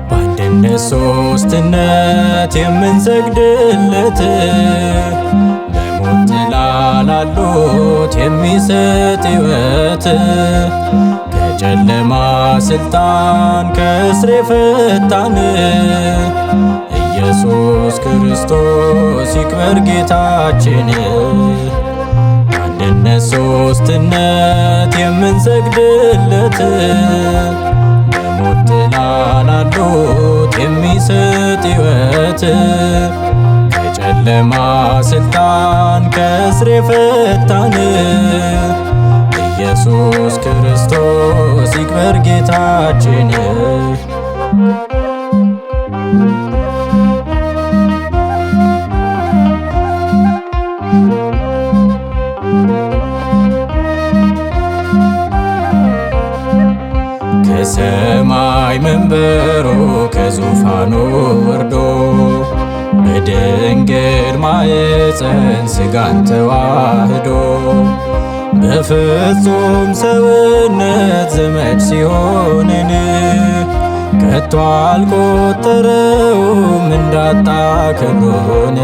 በአንድነት ሶስትነት የምንሰግድለት በሞት ጥላ ላሉት የሚሰጥ ሕይወት ከጨለማ ስልጣን ከእስር የፈታን ኢየሱስ ክርስቶስ ይክበር ጌታችን። በአንድነት ሶስትነት የምንሰግድለት በሞት ጥላ ላሉት የሚሰጥ ሕይወት ከጨለማ ስልጣን ከእስር የፈታን ኢየሱስ ክርስቶስ ይክበር ጌታችን። ከሰማይ መንበሩ ከዙፋኑ ወርዶ በድንግል ማኅፀን ሥጋን ተዋህዶ በፍጹም ሰውነት ዘመድ ሲሆንን ከቶ አልቆጠረውም እንዳጣ ክብሩን።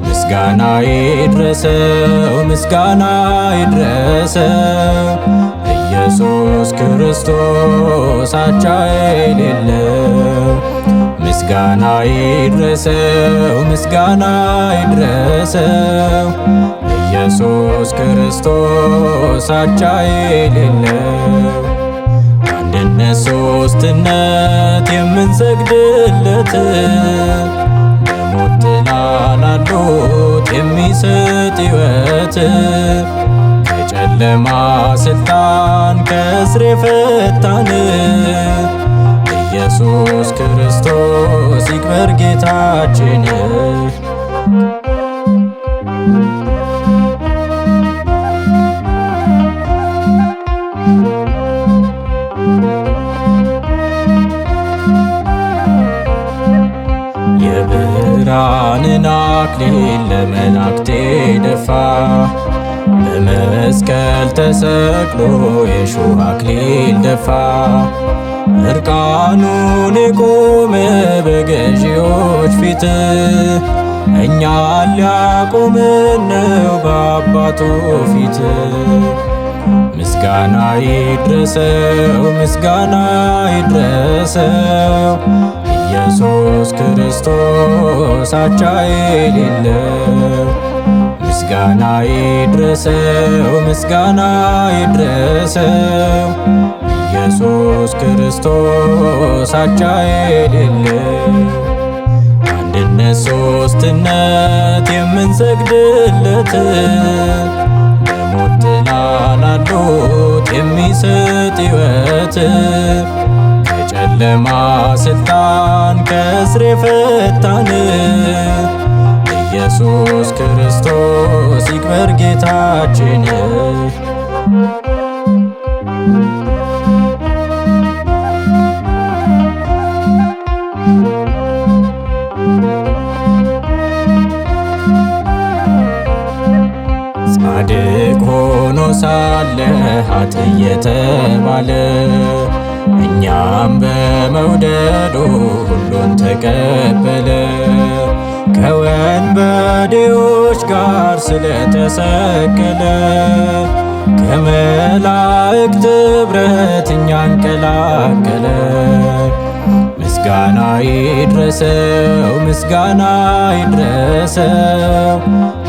ምስጋና ይድረሰው ምስጋና ይድረሰው ኢየሱስ ክርስቶስ አቻ የሌለው። ምስጋና ይድረሰው ምስጋና ይድረሰው ኢየሱስ ክርስቶስ አቻ የሌለው። በአንድነት ሶስትነት የምንሰግድለት በሞት ጥላ ላሉት የሚሰጥ ሕይወት ከጨለማ ስልጣን ከእስር የፈታን ኢየሱስ ክርስቶስ ይክበር ጌታችን። የብርሃንን አክሊል ለመላእክት ደፋ በመስቀል ተሰቅሎ የሾህ አክሊል ደፋ። እርቃኑን የቆመ በገዢዎች ፊት እኛን ሊያቆመን ነው በአባቱ ፊት። ምስጋና ይድረሰው ምስጋና ይድረሰው ኢየሱስ ክርስቶስ አቻ የሌለው። ምስጋና ይድረሰው ምስጋና ይድረሰው ኢየሱስ ክርስቶስ አቻ የሌለው። በአንድነት ሶስትነት የምንሰግድለት በሞት ጥላ ላሉት የሚሰጥ ሕይወት ከጨለማ ስልጣን ከእስር የፈታን ኢየሱስ ክርስቶስ ይክበር ጌታችን። ጻድቅ ሆኖ ሳለ ኃጥእ የተባለ እኛም በመውደዱ ሁሉን ተቀበለ። ከወንበዴዎች ጋር ስለተሰቀለ ከመላእክት ኅብረት እኛን ቀላቀለ። ምስጋና ይድረሰው ምስጋና ይድረሰው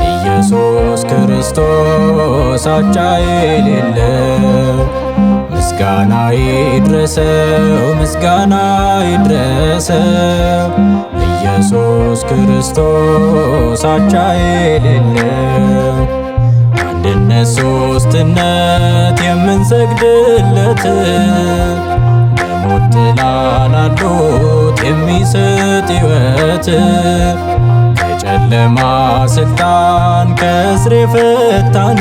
ኢየሱስ ክርስቶስ አቻ የሌለው። ምስጋና ይድረሰው ምስጋና ይድረሰው ኢየሱስ ክርስቶስ አቻ የሌለው። አንድነት ሶስትነት የምንሰግድለት በሞት ጥላ ላሉት የሚሰጥ ሕይወት ከጨለማ ስልጣን ከእስር የፈታን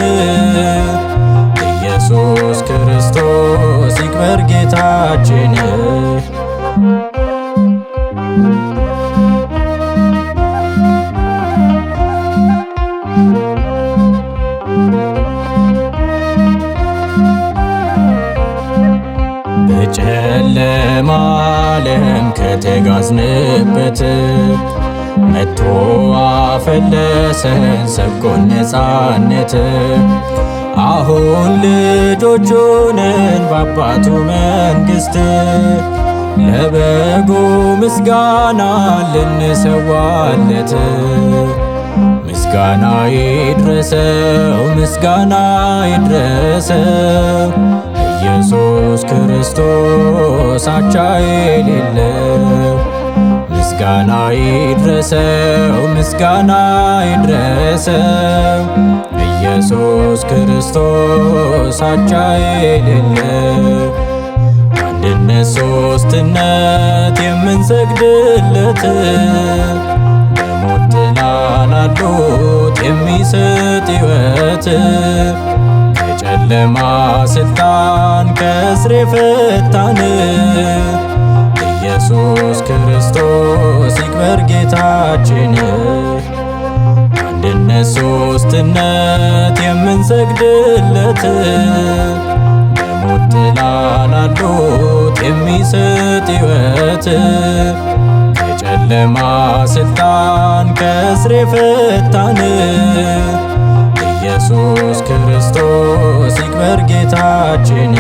ኢየሱስ ክርስቶስ ይክበር ጌታችን። በጨለማ ዓለም ከተጋዝንበት መጥቶ አፈለሰን ሰብኮን ነፃነት። አሁን ልጆቹ ነን በአባቱ መንግሥት ለበጉ ምስጋና ልንሰዋለት። ምስጋና ይድረሰው፣ ምስጋና ይድረሰው ኢየሱስ ክርስቶስ አቻ የሌለው። ምስጋና ይድረሰው፣ ምስጋና ይድረሰው ኢየሱስ ክርስቶስ አቻ የሌለው። አንድነት ሦስትነት የምንሰግድለት በሞት ጥላ ላሉት የሚሰጥ ሕይወት ከጨለማ ስልጣን ከእስር የፈታን ኢየሱስ ክርስቶስ ይክበር ጌታችን። አንድነት ሦስትነት የምንሰግድለት በሞት ጥላ ላሉት የሚሰጥ ሕይወት ከጨለማ ስልጣን ከእስር የፈታን ኢየሱስ ክርስቶስ ይክበር ጌታችን።